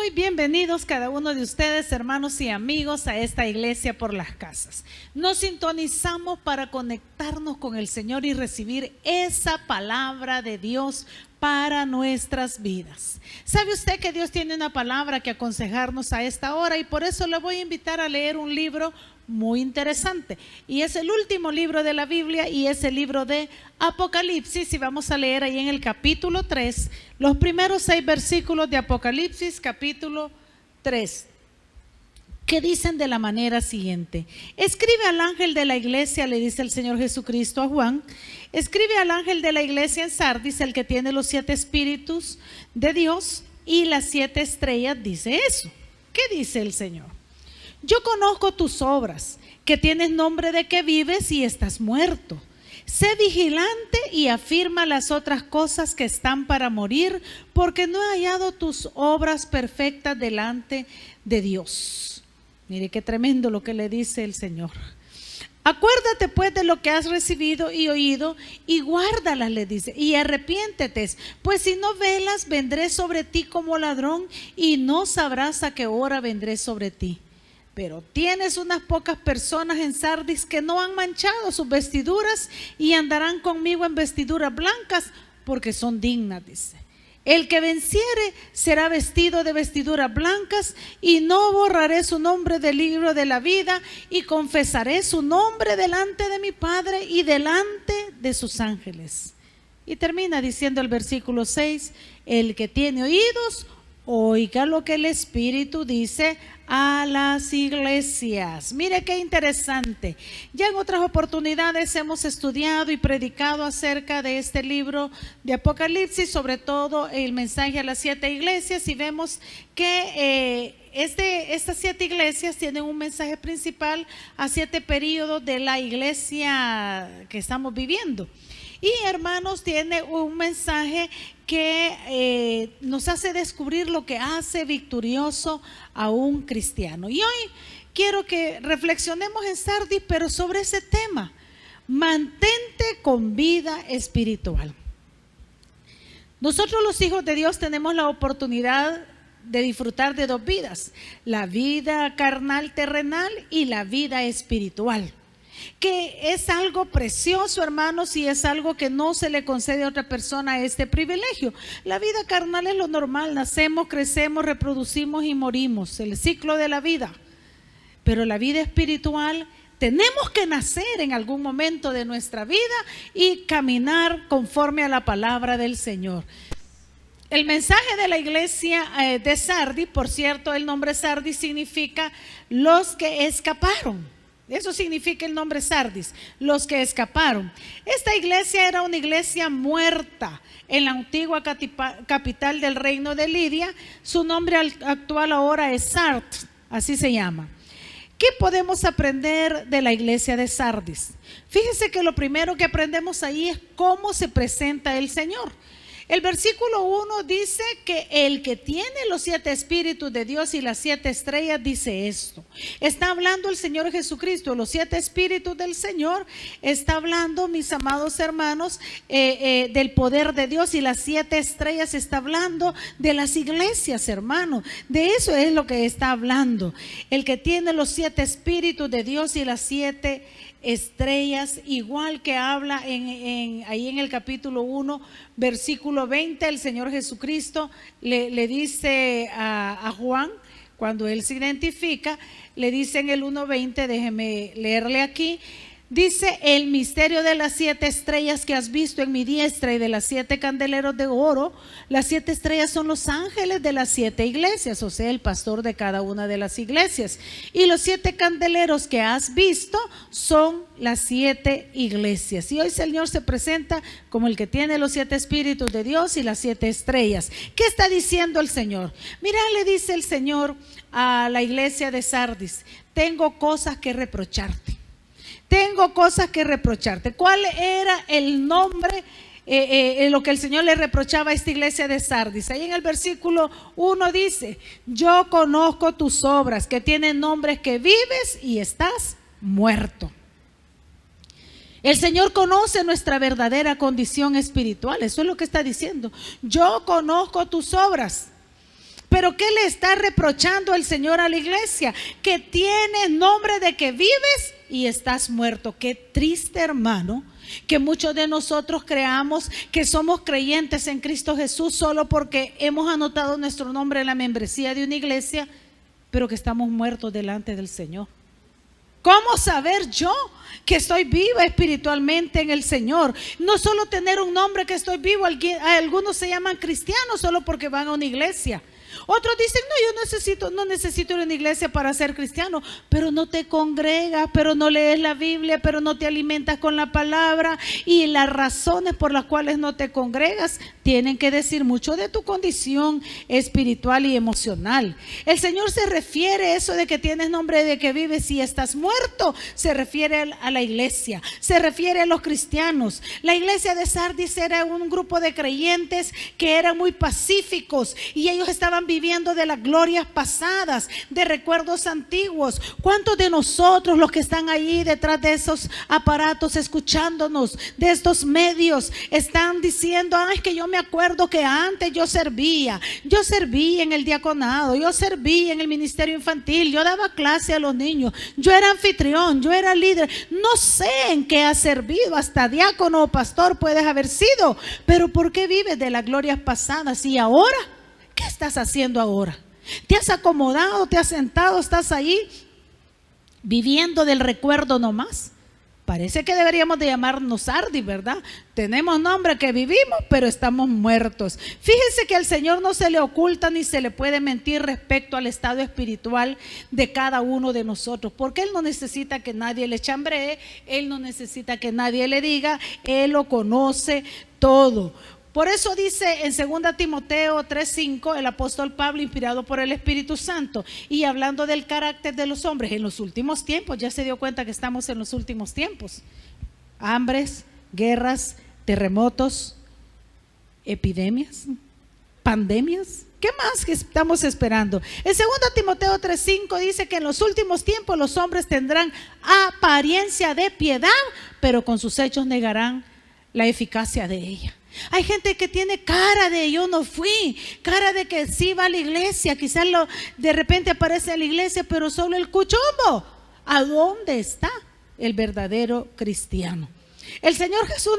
Muy bienvenidos cada uno de ustedes, hermanos y amigos, a esta iglesia por las casas. Nos sintonizamos para conectarnos con el Señor y recibir esa palabra de Dios para nuestras vidas. ¿Sabe usted que Dios tiene una palabra que aconsejarnos a esta hora? Y por eso le voy a invitar a leer un libro muy interesante. Y es el último libro de la Biblia y es el libro de Apocalipsis. Y vamos a leer ahí en el capítulo 3, los primeros 6 versículos de Apocalipsis, capítulo 3. Que dicen de la manera siguiente: escribe al ángel de la iglesia, le dice el Señor Jesucristo a Juan, escribe al ángel de la iglesia en Sardis, el que tiene los 7 espíritus de Dios y las 7 estrellas, dice eso. ¿Qué dice el Señor? Yo conozco tus obras, que tienes nombre de que vives y estás muerto. Sé vigilante y afirma las otras cosas que están para morir, porque no he hallado tus obras perfectas delante de Dios. Mire qué tremendo lo que le dice el Señor. Acuérdate pues de lo que has recibido y oído y guárdalas, le dice, y arrepiéntete, pues si no velas, vendré sobre ti como ladrón y no sabrás a qué hora vendré sobre ti. Pero tienes unas pocas personas en Sardis que no han manchado sus vestiduras y andarán conmigo en vestiduras blancas porque son dignas, dice. El que venciere será vestido de vestiduras blancas y no borraré su nombre del libro de la vida y confesaré su nombre delante de mi Padre y delante de sus ángeles. Y termina diciendo el versículo 6, el que tiene oídos, oiga lo que el Espíritu dice a las iglesias. Mire qué interesante. Ya en otras oportunidades hemos estudiado y predicado acerca de este libro de Apocalipsis, sobre todo el mensaje a las 7 iglesias, y vemos que estas 7 iglesias tienen un mensaje principal a 7 periodos de la iglesia que estamos viviendo. Y hermanos, tiene un mensaje que nos hace descubrir lo que hace victorioso a un cristiano. Y hoy quiero que reflexionemos en Sardis, pero sobre ese tema: mantente con vida espiritual. Nosotros los hijos de Dios tenemos la oportunidad de disfrutar de 2 vidas: la vida carnal terrenal y la vida espiritual, que es algo precioso, hermanos, y es algo que no se le concede a otra persona este privilegio. La vida carnal es lo normal: nacemos, crecemos, reproducimos y morimos, el ciclo de la vida. Pero la vida espiritual, tenemos que nacer en algún momento de nuestra vida y caminar conforme a la palabra del Señor. El mensaje de la iglesia de Sardis, por cierto, el nombre Sardis significa los que escaparon. Eso significa el nombre Sardis, los que escaparon. Esta iglesia era una iglesia muerta en la antigua capital del reino de Lidia. Su nombre actual ahora es Sardis, así se llama. ¿Qué podemos aprender de la iglesia de Sardis? Fíjese que lo primero que aprendemos ahí es cómo se presenta el Señor. El versículo 1 dice que el que tiene los 7 espíritus de Dios y las 7 estrellas dice esto. Está hablando el Señor Jesucristo, los 7 espíritus del Señor. Está hablando, mis amados hermanos, del poder de Dios, y las 7 estrellas está hablando de las iglesias, hermanos. De eso es lo que está hablando. El que tiene los 7 espíritus de Dios y las 7 estrellas, igual que habla ahí en el capítulo 1, versículo 20, el Señor Jesucristo le dice a Juan, cuando él se identifica, le dice en el 1:20, déjeme leerle aquí. Dice: el misterio de las 7 estrellas que has visto en mi diestra y de las 7 candeleros de oro. Las 7 estrellas son los ángeles de las 7 iglesias, o sea, el pastor de cada una de las iglesias. Y los 7 candeleros que has visto son las 7 iglesias. Y hoy el Señor se presenta como el que tiene los 7 espíritus de Dios y las 7 estrellas. ¿Qué está diciendo el Señor? Mira, le dice el Señor a la iglesia de Sardis: tengo cosas que reprocharte. Tengo cosas que reprocharte. ¿Cuál era el nombre, lo que el Señor le reprochaba a esta iglesia de Sardis? Ahí en el versículo 1 dice: yo conozco tus obras, que tienen nombres que vives y estás muerto. El Señor conoce nuestra verdadera condición espiritual. Eso es lo que está diciendo. Yo conozco tus obras. Pero ¿qué le está reprochando el Señor a la iglesia? Que tienes nombre de que vives y estás muerto. Qué triste, hermano, que muchos de nosotros creamos que somos creyentes en Cristo Jesús solo porque hemos anotado nuestro nombre en la membresía de una iglesia, pero que estamos muertos delante del Señor. ¿Cómo saber yo que estoy viva espiritualmente en el Señor? No solo tener un nombre que estoy vivo, algunos se llaman cristianos solo porque van a una iglesia. Otros dicen, no, yo no necesito ir a una iglesia para ser cristiano, pero no te congregas, pero no lees la Biblia, pero no te alimentas con la palabra, y las razones por las cuales no te congregas tienen que decir mucho de tu condición espiritual y emocional. El Señor se refiere a eso de que tienes nombre de que vives y estás muerto, se refiere a la iglesia, se refiere a los cristianos. La iglesia de Sardis era un grupo de creyentes que eran muy pacíficos y ellos estaban viviendo de las glorias pasadas, de recuerdos antiguos. ¿Cuántos de nosotros, los que están ahí detrás de esos aparatos escuchándonos, de estos medios, están diciendo, es que yo me acuerdo que antes yo serví en el diaconado, yo serví en el ministerio infantil, yo daba clase a los niños, yo era anfitrión, yo era líder? No sé en qué has servido, hasta diácono o pastor puedes haber sido, pero ¿por qué vives de las glorias pasadas? Y ahora, ¿qué estás haciendo ahora? ¿Te has acomodado, te has sentado, estás ahí viviendo del recuerdo nomás? Parece que deberíamos de llamarnos Sardis, ¿verdad? Tenemos nombre que vivimos, pero estamos muertos. Fíjense que al Señor no se le oculta ni se le puede mentir respecto al estado espiritual de cada uno de nosotros, porque Él no necesita que nadie le chambree, Él no necesita que nadie le diga, Él lo conoce todo. Por eso dice en 2 Timoteo 3:5 el apóstol Pablo, inspirado por el Espíritu Santo, y hablando del carácter de los hombres en los últimos tiempos. Ya se dio cuenta que estamos en los últimos tiempos: hambres, guerras, terremotos, epidemias, pandemias. ¿Qué más que estamos esperando? En 2 Timoteo 3:5 dice que en los últimos tiempos los hombres tendrán apariencia de piedad, pero con sus hechos negarán la eficacia de ella. Hay gente que tiene cara de yo no fui, cara de que sí va a la iglesia, quizás de repente aparece en la iglesia, pero solo el cuchumbo. ¿A dónde está el verdadero cristiano? El Señor Jesús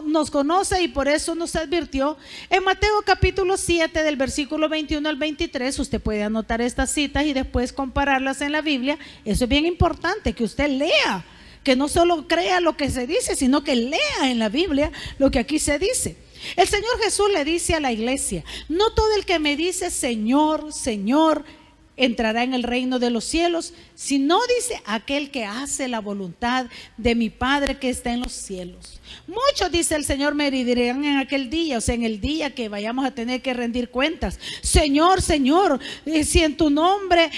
nos conoce y por eso nos advirtió en Mateo capítulo 7 del versículo 21 al 23. Usted puede anotar estas citas y después compararlas en la Biblia. Eso es bien importante, que usted lea, que no solo crea lo que se dice, sino que lea en la Biblia lo que aquí se dice. El Señor Jesús le dice a la iglesia: no todo el que me dice Señor, Señor, entrará en el reino de los cielos, sino, dice, aquel que hace la voluntad de mi Padre que está en los cielos. Muchos, dice el Señor, me dirán en aquel día, o sea, en el día que vayamos a tener que rendir cuentas: Señor, Señor, si en tu nombre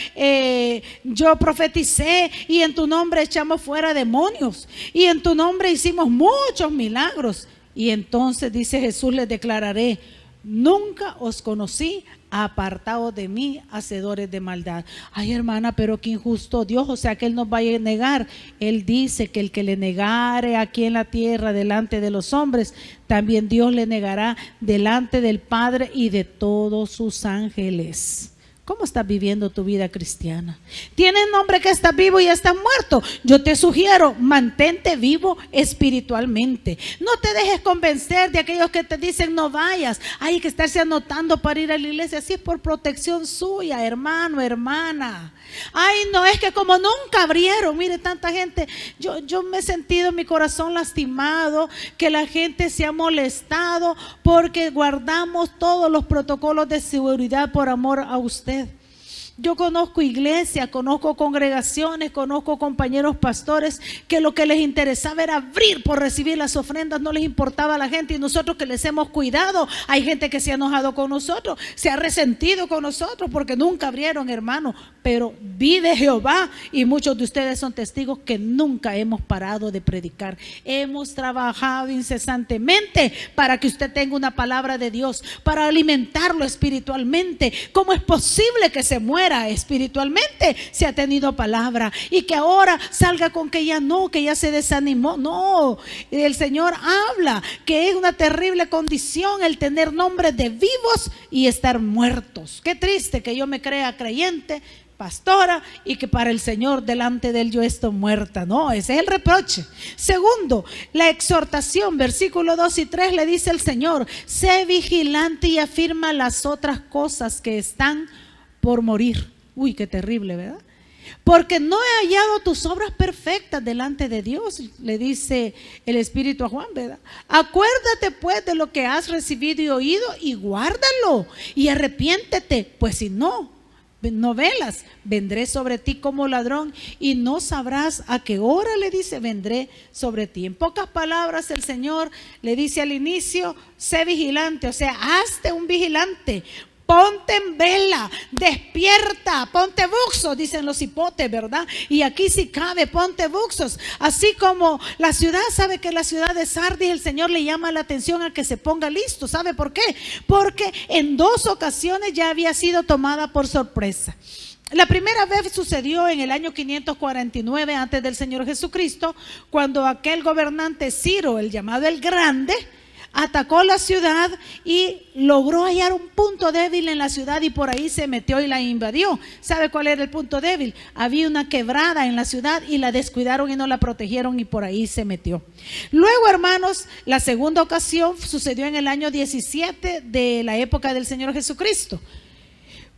yo profeticé, y en tu nombre echamos fuera demonios, y en tu nombre hicimos muchos milagros. Y entonces, dice Jesús, les declararé: nunca os conocí, apartados de mí, hacedores de maldad. Ay, hermana, pero qué injusto Dios, o sea que Él nos vaya a negar. Él dice que el que le negare aquí en la tierra delante de los hombres, también Dios le negará delante del Padre y de todos sus ángeles. ¿Cómo estás viviendo tu vida cristiana? ¿Tienes nombre que estás vivo y estás muerto? Yo te sugiero, mantente vivo espiritualmente. No te dejes convencer de aquellos que te dicen no vayas. Hay que estarse anotando para ir a la iglesia. Así es por protección suya, hermano, hermana. Ay, no, es que como nunca abrieron, mire, tanta gente. Yo me he sentido en mi corazón lastimado, que la gente se ha molestado porque guardamos todos los protocolos de seguridad por amor a usted. Yo conozco iglesias, conozco congregaciones, conozco compañeros pastores que lo que les interesaba era abrir por recibir las ofrendas, no les importaba a la gente, y nosotros que les hemos cuidado, hay gente que se ha enojado con nosotros, se ha resentido con nosotros porque nunca abrieron, hermano. pero vive Jehová, y muchos de ustedes son testigos que nunca hemos parado de predicar. Hemos trabajado incesantemente para que usted tenga una palabra de Dios, para alimentarlo espiritualmente. ¿Cómo es posible que se muera espiritualmente si ha tenido palabra? Y que ahora salga con que ya no, que ya se desanimó. No, el Señor habla que es una terrible condición el tener nombres de vivos y estar muertos. Qué triste que yo me crea creyente, pastora, y que para el Señor delante de Él yo estoy muerta. No, ese es el reproche. Segundo, la exhortación, versículo 2 y 3 le dice el Señor: sé vigilante y afirma las otras cosas que están por morir. Uy, qué terrible, ¿verdad? Porque no he hallado tus obras perfectas delante de Dios, le dice el Espíritu a Juan, ¿verdad? Acuérdate pues de lo que has recibido y oído, y guárdalo, y arrepiéntete, pues si no velas, vendré sobre ti como ladrón, y no sabrás a qué hora, le dice, vendré sobre ti. En pocas palabras, el Señor le dice al inicio: sé vigilante, o sea, hazte un vigilante. Ponte en vela, despierta, ponte buxos, dicen los hipotes, ¿verdad? Y aquí si cabe, ponte buxos. Así como la ciudad, sabe que la ciudad de Sardis, el Señor le llama la atención a que se ponga listo. ¿Sabe por qué? Porque en 2 ocasiones ya había sido tomada por sorpresa. La primera vez sucedió en el año 549 antes del Señor Jesucristo, cuando aquel gobernante Ciro, el llamado el Grande, atacó la ciudad y logró hallar un punto débil en la ciudad, y por ahí se metió y la invadió. ¿Sabe cuál era el punto débil? Había una quebrada en la ciudad y la descuidaron y no la protegieron, y por ahí se metió. Luego, hermanos, la segunda ocasión sucedió en el año 17 de la época del Señor Jesucristo,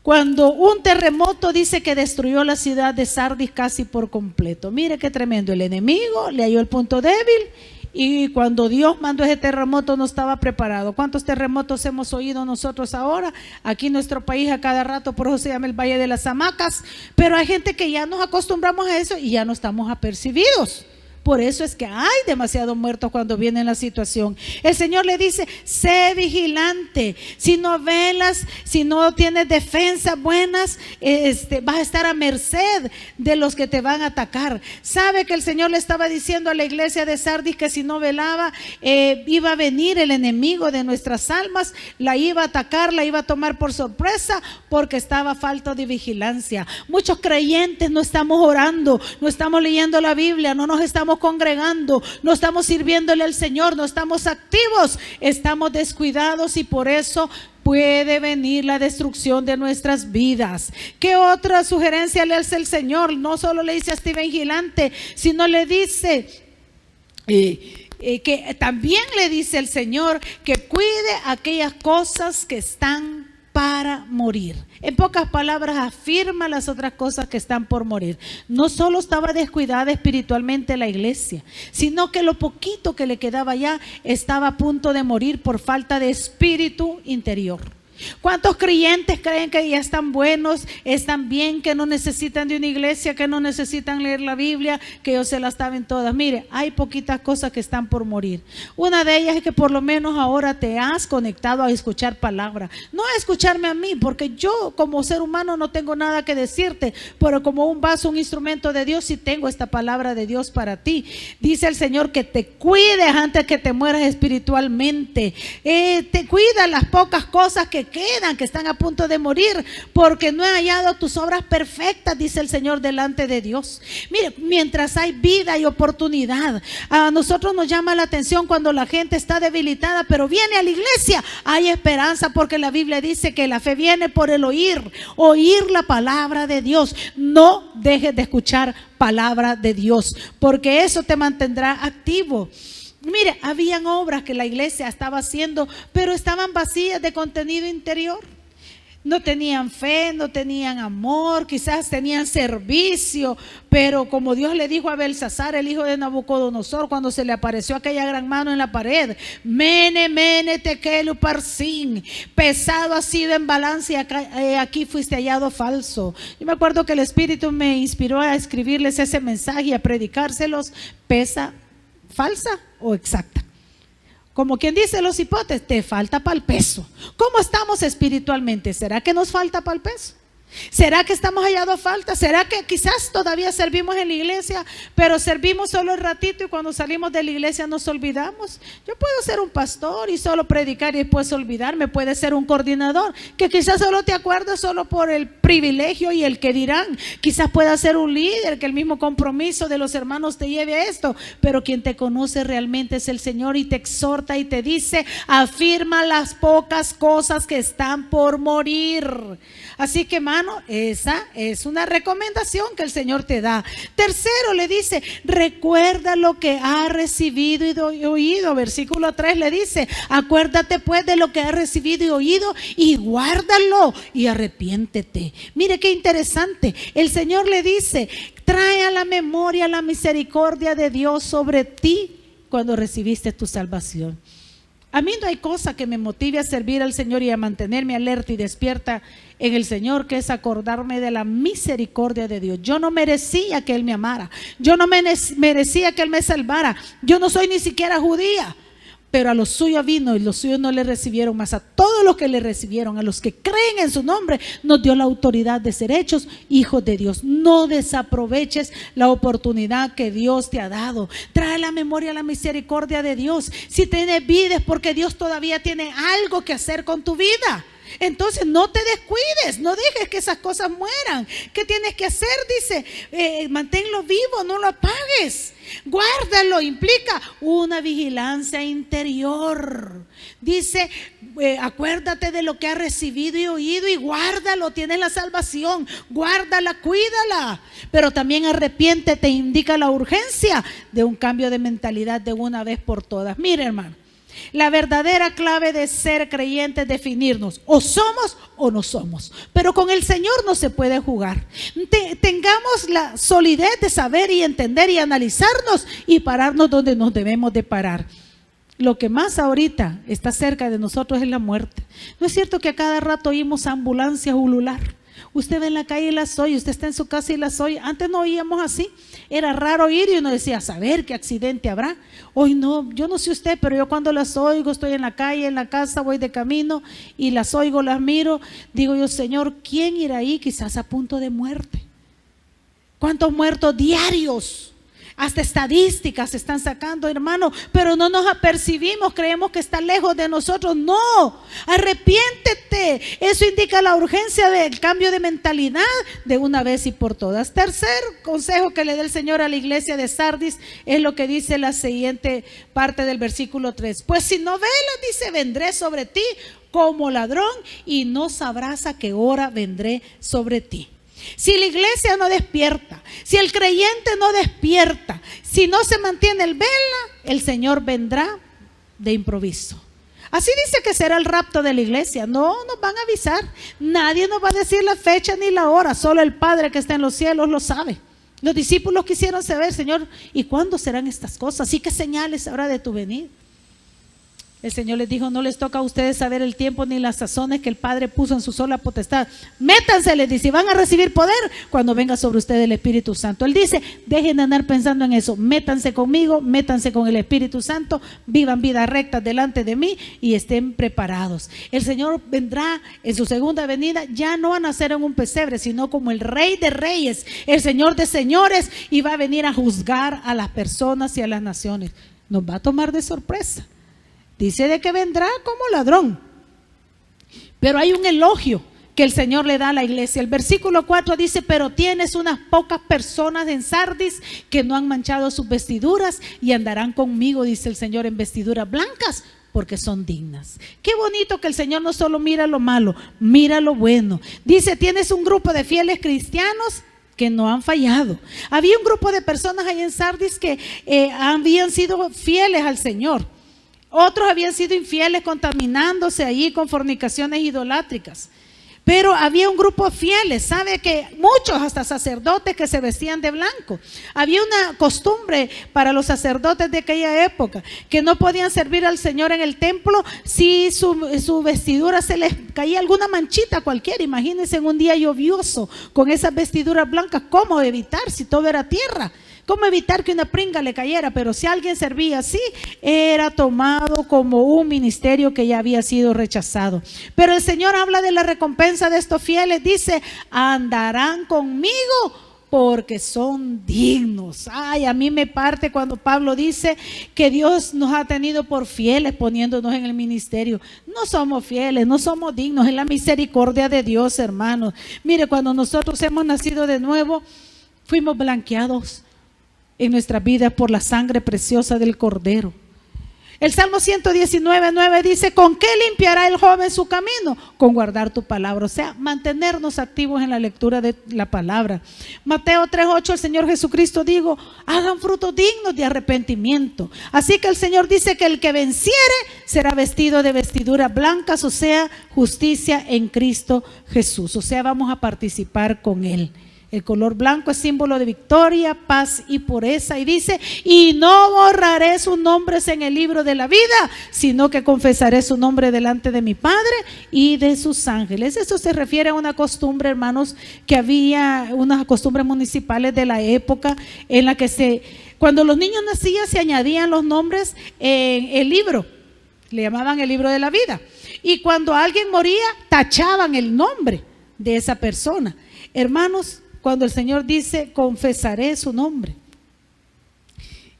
cuando un terremoto dice que destruyó la ciudad de Sardis casi por completo. Mire qué tremendo, el enemigo le halló el punto débil, y cuando Dios mandó ese terremoto no estaba preparado. ¿Cuántos terremotos hemos oído nosotros ahora? Aquí en nuestro país a cada rato, por eso se llama el Valle de las Hamacas. Pero hay gente que ya nos acostumbramos a eso y ya no estamos apercibidos. Por eso es que hay demasiados muertos cuando viene la situación. El Señor le dice: sé vigilante. Si no velas, si no tienes defensas buenas, vas a estar a merced de los que te van a atacar. Sabe que el Señor le estaba diciendo a la iglesia de Sardis que si no velaba, iba a venir el enemigo de nuestras almas, la iba a atacar, la iba a tomar por sorpresa, porque estaba falta de vigilancia. Muchos creyentes no estamos orando, no estamos leyendo la Biblia, no nos estamos congregando, no estamos sirviéndole al Señor, no estamos activos, estamos descuidados, y por eso puede venir la destrucción de nuestras vidas. ¿Qué otra sugerencia le hace el Señor? No solo le dice a este vigilante, sino le dice que también le dice el Señor que cuide aquellas cosas que están para morir. En pocas palabras, afirma las otras cosas que están por morir. No solo estaba descuidada espiritualmente la iglesia, sino que lo poquito que le quedaba ya estaba a punto de morir por falta de espíritu interior. ¿Cuántos creyentes creen que ya están buenos, están bien, que no necesitan de una iglesia, que no necesitan leer la Biblia, que ellos se las saben todas? Mire, hay poquitas cosas que están por morir. Una de ellas es que por lo menos ahora te has conectado a escuchar palabra. No a escucharme a mí, porque yo como ser humano no tengo nada que decirte, pero como un vaso, un instrumento de Dios, sí tengo esta palabra de Dios para ti. Dice el Señor que te cuides antes que te mueras espiritualmente. Te cuida las pocas cosas que quedan, que están a punto de morir, porque no he hallado tus obras perfectas, dice el Señor, delante de Dios. Mire, mientras hay vida y oportunidad, a nosotros nos llama la atención cuando la gente está debilitada, pero viene a la iglesia, hay esperanza, porque la Biblia dice que la fe viene por el oír la palabra de Dios. No dejes de escuchar palabra de Dios, porque eso te mantendrá activo. Mire, habían obras que la iglesia estaba haciendo, pero estaban vacías de contenido interior. No tenían fe, no tenían amor, quizás tenían servicio, pero como Dios le dijo a Belsasar, el hijo de Nabucodonosor, cuando se le apareció aquella gran mano en la pared: mene, mene, tekel uparsin, pesado ha sido en balance, y aquí fuiste hallado falso. Yo me acuerdo que el Espíritu me inspiró a escribirles ese mensaje y a predicárselos: pesa, falsa o exacta. Como quien dice los hipotes, te falta para el peso. ¿Cómo estamos espiritualmente? ¿Será que nos falta para el peso? ¿Será que estamos hallando falta? ¿Será que quizás todavía servimos en la iglesia, pero servimos solo un ratito y cuando salimos de la iglesia nos olvidamos? Yo puedo ser un pastor y solo predicar y después olvidarme. Puede ser un coordinador que quizás solo te acuerdas solo por el privilegio y el que dirán. Quizás pueda ser un líder que el mismo compromiso de los hermanos te lleve a esto, pero quien te conoce realmente es el Señor y te exhorta y te dice: afirma las pocas cosas que están por morir. Así que, hermano, esa es una recomendación que el Señor te da. Tercero, le dice: recuerda lo que has recibido y oído. Versículo 3 le dice: acuérdate pues de lo que has recibido y oído y guárdalo y arrepiéntete. Mire qué interesante. El Señor le dice: trae a la memoria la misericordia de Dios sobre ti cuando recibiste tu salvación. A mí no hay cosa que me motive a servir al Señor y a mantenerme alerta y despierta en el Señor, que es acordarme de la misericordia de Dios. Yo no merecía que Él me amara, yo no merecía que Él me salvara, yo no soy ni siquiera judía, pero a los suyos vino y los suyos no le recibieron, mas a todos los que le recibieron, a los que creen en su nombre, nos dio la autoridad de ser hechos hijos de Dios. No desaproveches la oportunidad que Dios te ha dado. Trae a la memoria la misericordia de Dios. Si tienes vida es porque Dios todavía tiene algo que hacer con tu vida. Entonces no te descuides, no dejes que esas cosas mueran. ¿Qué tienes que hacer? Dice, manténlo vivo, no lo apagues. Guárdalo, implica una vigilancia interior. Dice, acuérdate de lo que has recibido y oído y guárdalo. Tienes la salvación, guárdala, cuídala. Pero también arrepiéntete, indica la urgencia de un cambio de mentalidad de una vez por todas. Mire, hermano, la verdadera clave de ser creyente es definirnos: o somos o no somos. Pero con el Señor no se puede jugar. Tengamos la solidez de saber y entender y analizarnos y pararnos donde nos debemos de parar. Lo que más ahorita está cerca de nosotros es la muerte. ¿No es cierto que a cada rato oímos ambulancias ulular? Usted ve en la calle y las oye, usted está en su casa y las oye. Antes no oíamos así, era raro oír y uno decía, saber qué accidente habrá. Hoy no, yo no sé usted, pero yo cuando las oigo, estoy en la calle, en la casa, voy de camino y las oigo, las miro, digo yo, Señor, ¿quién irá ahí quizás a punto de muerte? ¿Cuántos muertos diarios? Hasta estadísticas se están sacando, hermano, pero no nos apercibimos, creemos que está lejos de nosotros. No, arrepiéntete. Eso indica la urgencia del cambio de mentalidad de una vez y por todas. Tercer consejo que le da el Señor a la iglesia de Sardis es lo que dice la siguiente parte del versículo 3. Pues si no velas, dice, vendré sobre ti como ladrón y no sabrás a qué hora vendré sobre ti. Si la iglesia no despierta, si el creyente no despierta, si no se mantiene el vela, el Señor vendrá de improviso. Así dice que será el rapto de la iglesia. No nos van a avisar, nadie nos va a decir la fecha ni la hora, solo el Padre que está en los cielos lo sabe. Los discípulos quisieron saber, Señor, ¿y cuándo serán estas cosas? ¿Y qué señales habrá de tu venida? El Señor les dijo, no les toca a ustedes saber el tiempo ni las sazones que el Padre puso en su sola potestad. Métanse, les dice, y van a recibir poder cuando venga sobre ustedes el Espíritu Santo. Él dice, dejen de andar pensando en eso, métanse conmigo, métanse con el Espíritu Santo, vivan vidas rectas delante de mí y estén preparados. El Señor vendrá en su segunda venida, ya no a nacer en un pesebre, sino como el Rey de Reyes, el Señor de Señores, y va a venir a juzgar a las personas y a las naciones. Nos va a tomar de sorpresa. Dice de que vendrá como ladrón. Pero hay un elogio que el Señor le da a la iglesia. El versículo 4 dice, pero tienes unas pocas personas en Sardis que no han manchado sus vestiduras y andarán conmigo, dice el Señor, en vestiduras blancas, porque son dignas. Qué bonito que el Señor no solo mira lo malo, mira lo bueno. Dice, tienes un grupo de fieles cristianos que no han fallado. Había un grupo de personas ahí en Sardis que habían sido fieles al Señor. Otros habían sido infieles, contaminándose allí con fornicaciones idolátricas. Pero había un grupo fieles, sabe que muchos, hasta sacerdotes, que se vestían de blanco. Había una costumbre para los sacerdotes de aquella época, que no podían servir al Señor en el templo si su vestidura se les caía alguna manchita cualquiera. Imagínense en un día lluvioso con esas vestiduras blancas, ¿cómo evitar si todo era tierra? ¿Cómo evitar que una pringa le cayera? Pero si alguien servía así, era tomado como un ministerio que ya había sido rechazado. Pero el Señor habla de la recompensa de estos fieles. Dice, andarán conmigo porque son dignos. Ay, a mí me parte cuando Pablo dice que Dios nos ha tenido por fieles poniéndonos en el ministerio. No somos fieles, no somos dignos, es la misericordia de Dios, hermanos. Mire, cuando nosotros hemos nacido de nuevo, fuimos blanqueados en nuestras vidas por la sangre preciosa del Cordero. El Salmo 119:9 dice, ¿con qué limpiará el joven su camino? Con guardar tu palabra. O sea, mantenernos activos en la lectura de la palabra. Mateo 3:8, el Señor Jesucristo dijo, hagan frutos dignos de arrepentimiento. Así que el Señor dice que el que venciere será vestido de vestiduras blancas, o sea, justicia en Cristo Jesús. O sea, vamos a participar con Él. El color blanco es símbolo de victoria, paz y pureza. Y dice, y no borraré sus nombres en el libro de la vida, sino que confesaré su nombre delante de mi Padre y de sus ángeles. Eso se refiere a una costumbre, hermanos, que había, unas costumbres municipales de la época en la que cuando los niños nacían se añadían los nombres en el libro. Le llamaban el libro de la vida. Y cuando alguien moría, tachaban el nombre de esa persona. Hermanos, cuando el Señor dice, confesaré su nombre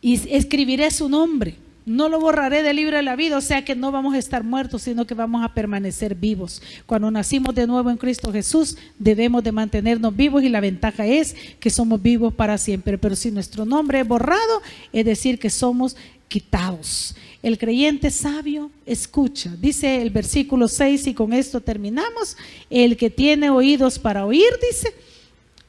y escribiré su nombre, no lo borraré del libro de la vida, o sea que no vamos a estar muertos, sino que vamos a permanecer vivos. Cuando nacimos de nuevo en Cristo Jesús, debemos de mantenernos vivos y la ventaja es que somos vivos para siempre. Pero si nuestro nombre es borrado, es decir que somos quitados. El creyente sabio escucha, dice el versículo 6, y con esto terminamos. El que tiene oídos para oír, dice,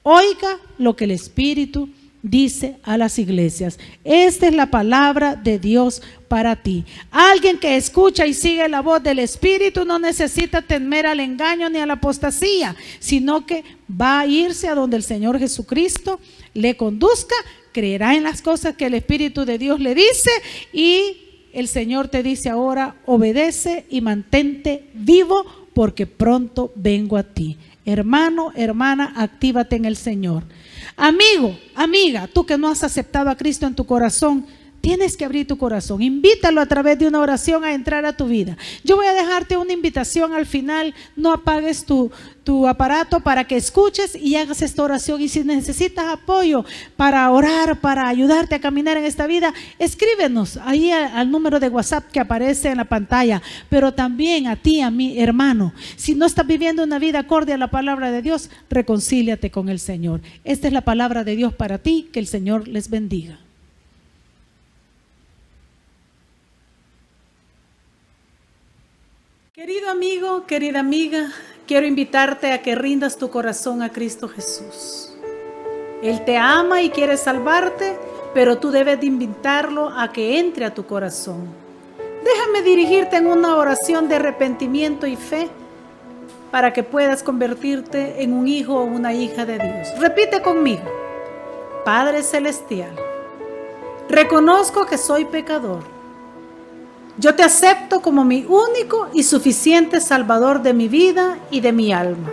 oiga lo que el Espíritu dice a las iglesias. Esta es la palabra de Dios para ti. Alguien que escucha y sigue la voz del Espíritu no necesita temer al engaño ni a la apostasía, sino que va a irse a donde el Señor Jesucristo le conduzca, creerá en las cosas que el Espíritu de Dios le dice, y el Señor te dice ahora, obedece y mantente vivo porque pronto vengo a ti. Hermano, hermana, actívate en el Señor. Amigo, amiga, tú que no has aceptado a Cristo en tu corazón, tienes que abrir tu corazón. Invítalo a través de una oración a entrar a tu vida. Yo voy a dejarte una invitación al final. No apagues tu aparato para que escuches y hagas esta oración. Y si necesitas apoyo para orar, para ayudarte a caminar en esta vida, escríbenos ahí al número de WhatsApp que aparece en la pantalla. Pero también a ti, a mi hermano, si no estás viviendo una vida acorde a la palabra de Dios, reconcíliate con el Señor. Esta es la palabra de Dios para ti. Que el Señor les bendiga. Querido amigo, querida amiga, quiero invitarte a que rindas tu corazón a Cristo Jesús. Él te ama y quiere salvarte, pero tú debes de invitarlo a que entre a tu corazón. Déjame dirigirte en una oración de arrepentimiento y fe para que puedas convertirte en un hijo o una hija de Dios. Repite conmigo. Padre Celestial, reconozco que soy pecador. Yo te acepto como mi único y suficiente Salvador de mi vida y de mi alma.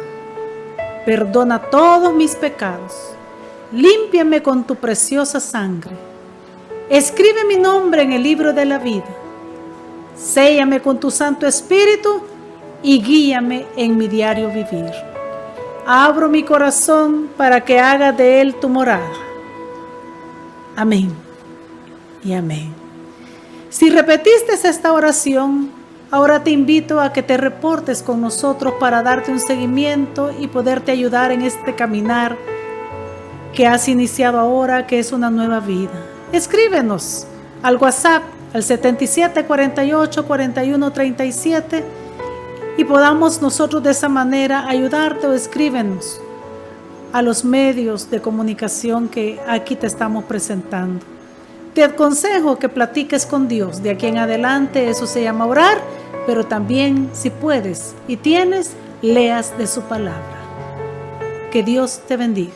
Perdona todos mis pecados. Límpiame con tu preciosa sangre. Escribe mi nombre en el libro de la vida. Séllame con tu Santo Espíritu y guíame en mi diario vivir. Abro mi corazón para que hagas de él tu morada. Amén y amén. Si repetiste esta oración, ahora te invito a que te reportes con nosotros para darte un seguimiento y poderte ayudar en este caminar que has iniciado ahora, que es una nueva vida. Escríbenos al WhatsApp al 77484137 y podamos nosotros de esa manera ayudarte, o escríbenos a los medios de comunicación que aquí te estamos presentando. Te aconsejo que platiques con Dios. De aquí en adelante eso se llama orar, pero también, si puedes y tienes, leas de su palabra. Que Dios te bendiga.